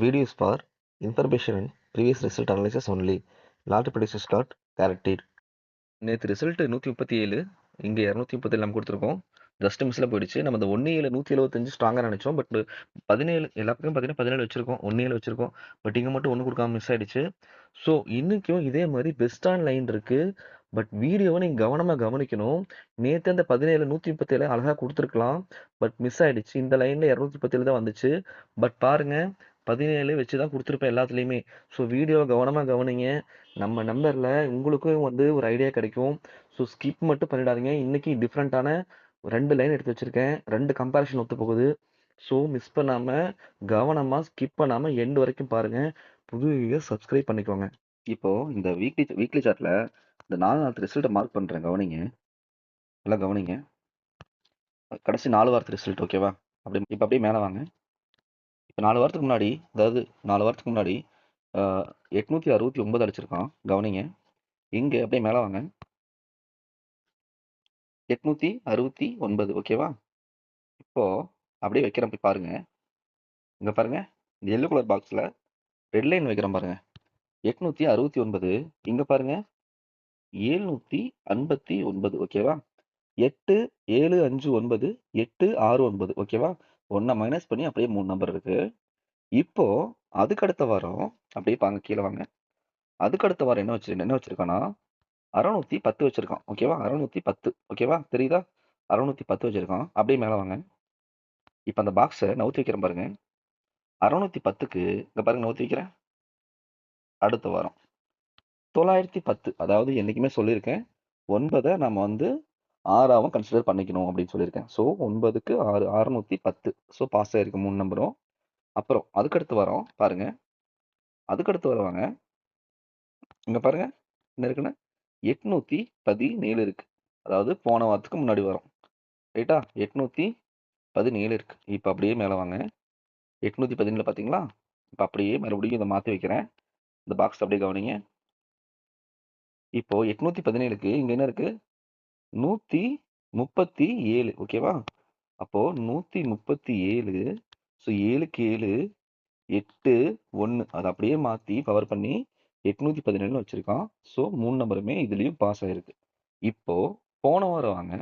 video is for information and previous result analysis only. Lottery predictions got guaranteed. நேற்று result 137, இங்க 237 நம்ம கொடுத்துருக்கோம். Just மிஸ்ல போயிடுச்சு. நம்ம இந்த 17 175 ஸ்ட்ராங்கா நினைச்சோம். பட் 17 எல்லா பக்கம் பார்த்தீங்கன்னா 17 வச்சிருக்கோம், 17 வச்சிருக்கோம். பட் இங்க மட்டும் ஒன்று கொடுக்காம மிஸ் ஆயிடுச்சு. ஸோ இன்னைக்கும் இதே மாதிரி பெஸ்ட் ஆன் லைன் இருக்கு. பட் வீடியோவை நீங்க கவனமா கவனிக்கணும். நேற்று அந்த 17 137 அழகா கொடுத்துருக்கலாம். பட் மிஸ் ஆயிடுச்சு. இந்த லைன்ல 237 தான் வந்துச்சு. பட் பாருங்க 17 வச்சு தான் கொடுத்துருப்பேன் எல்லாத்துலேயுமே. ஸோ வீடியோவை கவனமாக கவனிங்க. நம்ம நம்பரில் உங்களுக்கும் வந்து ஒரு ஐடியா கிடைக்கும். ஸோ ஸ்கிப் மட்டும் பண்ணிடாதீங்க. இன்னைக்கு டிஃப்ரெண்ட்டான 2 லைன் எடுத்து வச்சுருக்கேன். 2 கம்பேரிஷன் ஒத்து போகுது. ஸோ மிஸ் பண்ணாமல் கவனமாக ஸ்கிப் பண்ணாமல் எண்டு வரைக்கும் பாருங்கள். புது வியூஸ் சப்ஸ்கிரைப் பண்ணிக்கோங்க. இப்போது இந்த வீக்லி சார்ட்டில் இந்த 4 நாள் ரிசல்ட்டை மார்க் பண்ணுறேன். கவனிங்க, எல்லாம் கவனிங்க. கடைசி 4 வாரத்து ரிசல்ட் ஓகேவா? இப்போ அப்படியே மேலே வாங்க. இப்போ 4 வாரத்துக்கு முன்னாடி, அதாவது 4 வாரத்துக்கு முன்னாடி 869 அடிச்சிருக்கான். கவனிங்க, இங்கே அப்படியே மேலே வாங்க. 869 ஓகேவா? இப்போ அப்படியே வைக்கிறேன், போய் பாருங்க. இங்கே பாருங்க, இந்த எல்லோ கலர் பாக்ஸில் ரெட் லைன் வைக்கிறேன் பாருங்க. 869, இங்கே பாருங்க 759 ஓகேவா? 8 7 5 9 8 6 9 ஓகேவா? 1 மைனஸ் பண்ணி அப்படியே 3 நம்பர் இருக்கு. இப்போ அதுக்கு அடுத்த வாரம் அப்படியே பாங்க, கீழே வாங்க. அதுக்கு அடுத்த வாரம் என்ன வச்சிருக்கானா 610 வச்சிருக்கான் ஓகேவா? 610 ஓகேவா? தெரியுதா? 610 வச்சிருக்கான். அப்படியே மேலே வாங்க. இப்போ அந்த பாக்ஸை நவுத்தி வைக்கிறேன் பாருங்க. 610க்கு இங்கே பாருங்க நவுத்தி வைக்கிறேன். அடுத்த வாரம் 910, அதாவது என்றைக்குமே சொல்லியிருக்கேன் 9 நம்ம வந்து 6ஆவும் கன்சிடர் பண்ணிக்கணும் அப்படின்னு சொல்லியிருக்கேன். ஸோ 9க்கு 6 610. ஸோ பாஸ் ஆயிருக்கு 3 நம்பரும். அப்புறம் அதுக்கடுத்து வரோம் பாருங்க. அதுக்கடுத்து வருவாங்க, இங்கே பாருங்க என்ன இருக்குன்னு 817 இருக்கு. அதாவது போன வாரத்துக்கு முன்னாடி வரும் ரைட்டா? 817 இருக்கு. இப்போ அப்படியே மேலே வாங்க. 817 பார்த்தீங்களா? இப்போ அப்படியே மறுபடியும் இதை மாற்றி வைக்கிறேன். இந்த பாக்ஸ் அப்படியே கவனிங்க. இப்போ 817க்கு இங்கே என்ன இருக்கு? 137 ஓகேவா? அப்போ 137. ஸோ 7க்கு 7 8 1 அதை அப்படியே மாற்றி பவர் பண்ணி 817 வச்சிருக்கான். ஸோ 3 நம்பருமே இதுலேயும் பாஸ் ஆயிருக்கு. இப்போ போன வாரம் வாங்க.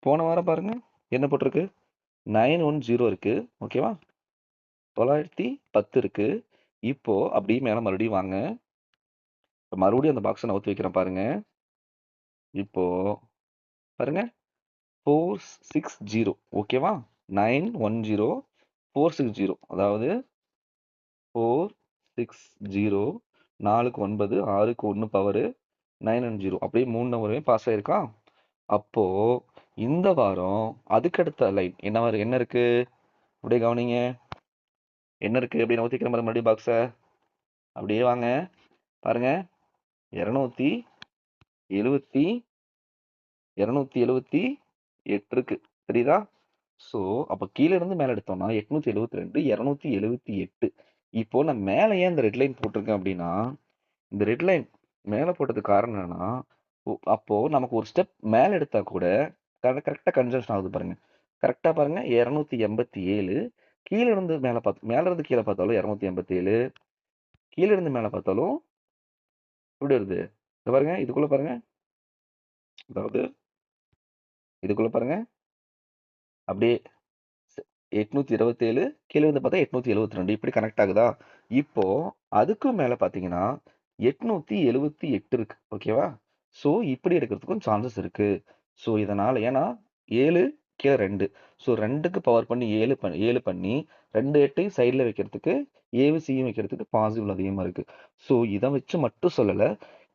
போன வாரம் பாருங்க என்ன போட்டிருக்கு? 910 இருக்கு ஓகேவா? 910 இருக்கு. இப்போ அப்படியே மேலே மறுபடியும் வாங்க. மறுபடியும் அந்த பாக்ஸை நவுத்தி வைக்கிறேன் பாருங்க. இப்போ பாருங்க 460 ஓகேவா? 910 460, அதாவது 460 4க்கு 9 6க்கு 1 பவர் 910 அப்படியே 3 நம்பருமே பாஸ் ஆயிருக்கா? அப்போ இந்த வாரம் அதுக்கடுத்த லைன் என்ன இருக்கு? அப்படியே கவனிங்க, என்ன இருக்கு? அப்படியே நவுத்தி வைக்கிற மாதிரி மறுபடியும் பாக்ஸை அப்படியே வாங்க பாருங்க. 278 இருக்கு, தெரியுதா? ஸோ அப்போ கீழே இருந்து மேலே எடுத்தோம்னா 872 278. இப்போ நான் மேலே ஏன் இந்த ரெட் லைன் போட்டிருக்கேன் அப்படின்னா, இந்த ரெட் லைன் மேலே போட்டதுக்கு காரணம் என்னன்னா, அப்போ நமக்கு ஒரு ஸ்டெப் மேலே எடுத்தா கூட கரெக்டாக கன்ஜங்ஷன் ஆகுது பாருங்க. கரெக்டாக பாருங்க 287. கீழே இருந்து மேலே இருந்து கீழே பார்த்தாலும் 287, கீழே இருந்து மேலே பார்த்தாலும் எப்படி வருது? இது பாருங்க, இதுக்குள்ள பாருங்க, அதாவது இதுக்குள்ள பாருங்க அப்படியே 827, கீழே இருந்து பார்த்தா 872 இப்படி கனெக்ட் ஆகுதா? இப்போ அதுக்கும் மேலே பார்த்தீங்கன்னா 878 இருக்கு ஓகேவா? ஸோ இப்படி எடுக்கிறதுக்கும் சான்சஸ் இருக்கு. ஸோ இதனால ஏன்னா 7 கீழே 2, ஸோ 2க்கு பவர் பண்ணி 7 பண்ணி 2 8 சைடில் வைக்கிறதுக்கு ஏவும் சியும் வைக்கிறதுக்கு பாசிபிள் அதிகமாக இருக்கு. ஸோ இதை வச்சு மட்டும் சொல்லலை,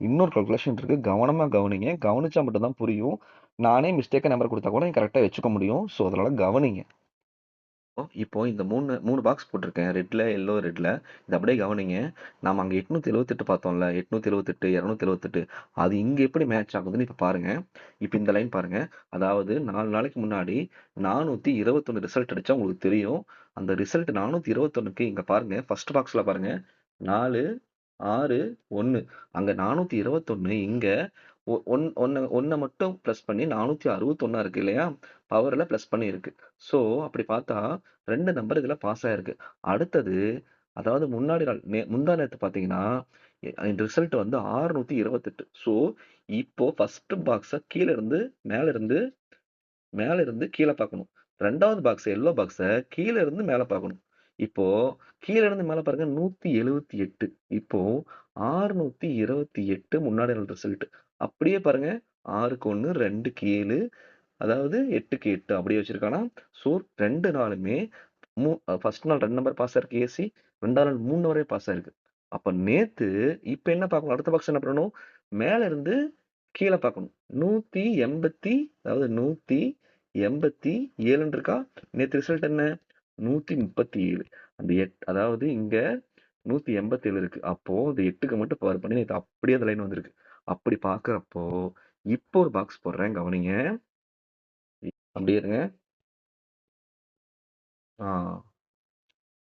இன்னொரு கால்குலேஷன் இருக்கு. கவனமாக கவனிங்க. கவனிச்சா மட்டும்தான் புரியும். நானே மிஸ்டேக்காக நம்பர் கொடுத்தா கூட கரெக்டாக வச்சுக்க முடியும். ஸோ அதனால கவனிங்க. இப்போ இந்த 3 பாக்ஸ் போட்டிருக்கேன், ரெட்ல எல்லோ ரெட்ல. இது அப்படியே கவனிங்க. நாம அங்கே 878 பார்த்தோம்ல, 878 278, அது இங்க எப்படி மேட்ச் ஆகுதுன்னு இப்போ பாருங்க. இப்போ இந்த லைன் பாருங்க. அதாவது 4 நாளைக்கு முன்னாடி 421 ரிசல்ட் அடிச்சா உங்களுக்கு தெரியும். அந்த ரிசல்ட் 421க்கு இங்க பாருங்க, ஃபர்ஸ்ட் பாக்ஸ்ல பாருங்க 4 6 1. அங்க 421, இங்க ஒன்னை மட்டும் ப்ளஸ் பண்ணி 461 இருக்கு இல்லையா? பவரில் ப்ளஸ் பண்ணி இருக்கு. ஸோ அப்படி பார்த்தா 2 நம்பர் இதில் பாஸ் ஆயிருக்கு. அடுத்தது அதாவது முன்னாடி நாள் முந்தா நேத்து பார்த்தீங்கன்னா, ரிசல்ட் வந்து 628. ஸோ, இப்போ ஃபர்ஸ்ட் பாக்ஸ கீழ இருந்து மேல இருந்து மேல இருந்து கீழ பார்க்கணும். 2வது பாக்ஸ் எல்லோ பாக்ஸ கீழ இருந்து மேல பார்க்கணும். இப்போ கீழ இருந்து மேல பாருங்க 178. இப்போ 628 முன்னாடி நாள் ரிசல்ட். அப்படியே பாருங்க 6க்கு 1, 2க்கு 7, அதாவது 8க்கு 8 அப்படியே வச்சிருக்கானா. ஸோ 2 நாளுமே மூ ஃபர்ஸ்ட் நாள் 2 நம்பர் பாஸ் ஆயிருக்கு ஏசி. 2வது நாள் 3 நம்பரே பாஸ் ஆயிருக்கு. அப்ப நேத்து இப்ப என்ன பார்க்கணும்? அடுத்த பாக்ஸ் என்ன பண்ணணும்? மேல இருந்து கீழ பார்க்கணும். 180, அதாவது 187ன்னு இருக்கா? நேத்து ரிசல்ட் என்ன? 137. அந்த அதாவது இங்க 187 இருக்கு. அப்போ இந்த 8க்கு மட்டும் பவர் பண்ணி நேத்து அப்படியே அந்த லைன் வந்திருக்கு. அப்படி பார்க்கிறப்போ, இப்போ ஒரு பாக்ஸ் போடுறேன் கவனிங்க. அப்படியே இருங்க. ஆ.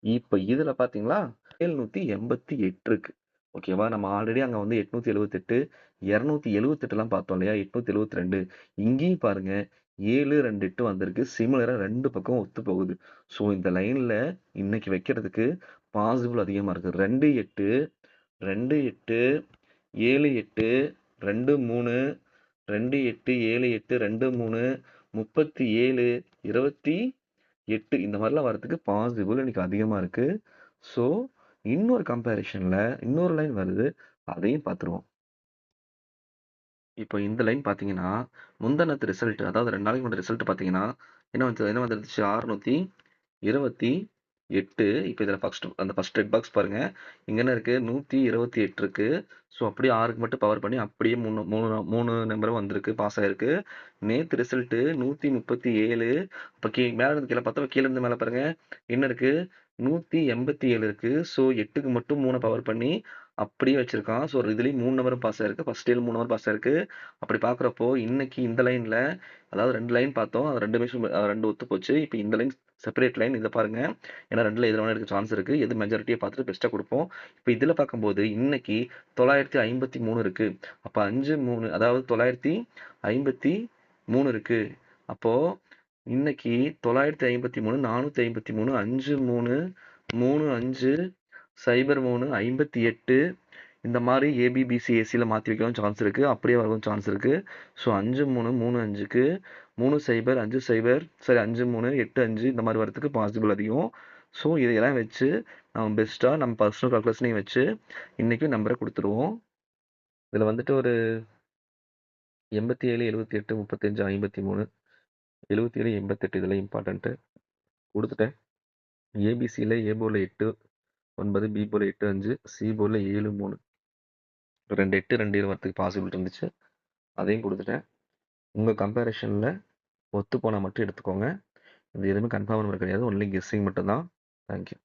இப்ப இதுல பார்த்தீங்களா? 788 இருக்கு. ஓகேவா? நம்ம ஆல்ரெடி அங்க வந்து 878, 278லாம் பார்த்தோம் இல்லையா? 872. இங்கேயும் பாருங்க 7, 2, 8 வந்திருக்கு. சிமிலரா 2 பக்கம் ஒத்து போகுது. ஸோ இந்த லைன்ல இன்னைக்கு வைக்கிறதுக்கு பாசிபிள் அதிகமா இருக்கு. 2, 8, 2, 8, 7, 8, 2, 3, 2, 8, 7, 8, 2, 3, 37, 28 இந்த மாதிரிலாம் வரதுக்கு பாசிபிள் இன்னைக்கு அதிகமா இருக்கு. ஸோ இன்னொரு கம்பேரிஷன்ல இன்னொரு லைன் வருது. அதையும் பார்த்துருவோம். இப்போ இந்த லைன் பார்த்தீங்கன்னா, முந்தா நேத்து ரிசல்ட், அதாவது 2 நாளைக்கு முன்னாடி ரிசல்ட் பார்த்தீங்கன்னா, என்ன வந்துருந்துச்சு? 628. இப்போ இதில ஃபர்ஸ்ட் ரெட் பாக்ஸ் பாருங்க. இங்க என்ன இருக்கு? 128 இருக்கு. ஸோ அப்படியே 6க்கு மட்டும் பவர் பண்ணி அப்படியே 3 நம்பரும் வந்திருக்கு. பாஸ் ஆயிருக்கு. நேத்து ரிசல்ட் 137. அப்ப மேல இருந்து கீழ பார்த்தா, கீழ இருந்து மேல பாருங்க. என்ன இருக்கு? 187 இருக்கு. ஸோ 8க்கு மட்டும் 3 பவர் பண்ணி அப்படியே வச்சிருக்கான். ஸோ இதுலயும் 3 நம்பரும் பாஸ் ஆயிருக்கு. ஃபர்ஸ்ட் டேல 3 நம்பர் பாஸ் ஆயிருக்கு. அப்படி பார்க்குறப்போ, இன்னைக்கு இந்த லைன்ல, அதாவது 2 லைன் பார்த்தோம். அது 2மே 2 ஒத்து போச்சு. இப்ப இந்த லைன் செப்பரேட் லைன். இத பாருங்க. ஏன்னா 2ல எதுல வேணா எடுக்க சான்ஸ் இருக்கு. எது மெஜாரிட்டியா பார்த்துட்டு பெஸ்ட்டா குடுப்போம். இப்ப இதுல பார்க்கும்போது இன்னைக்கு 953 இருக்கு. அப்ப 5, 3, அதாவது 953 இருக்கு. அப்போ இன்னைக்கு 953, 453, 5, 3, 3, 5, 0, 3, 58 இந்த மாரி ஏபிபிசி ஏசில மாத்தி வைக்கவும் சான்ஸ் இருக்கு. அப்படியே வரவும் சான்ஸ் இருக்கு. ஸோ 5, 3, 3, 5க்கு 3, 0, 5, 0, சரி 5, 3, 8, 5 இந்த மாரி வரதுக்கு பாசிபிள் அதிகம். ஸோ இதையெல்லாம் வச்சு நம்ம பெஸ்ட்டா நம்ம பர்சனல் கால்குலேஷனையும் வச்சு இன்னைக்கும் நம்பர குடுத்துருவோம். இதுல வந்துட்டு ஒரு 87, 78, 35, 53, 77, 88 இதெல்லாம் இம்பார்ட்டன்ட் குடுத்துட்டேன். ஏபிசில ஏ போர்ட்ல 8, 9, பி போர்ட்ல 8, 5, சி போர்ட்ல 7, 3. 2 8, 2 7 வரதுக்கு பாசிபிள் இருந்துச்சு. அதையும் குடுத்துட்டேன். உங்க கம்பேரிஷன்ல ஒத்து போனா மட்டும் எடுத்துக்கோங்க. இது எதுவுமே கன்ஃபார்ம் நம்பர் கிடையாது. ஒன்லி கெஸ்ஸிங் மட்டும் தான். Thank you.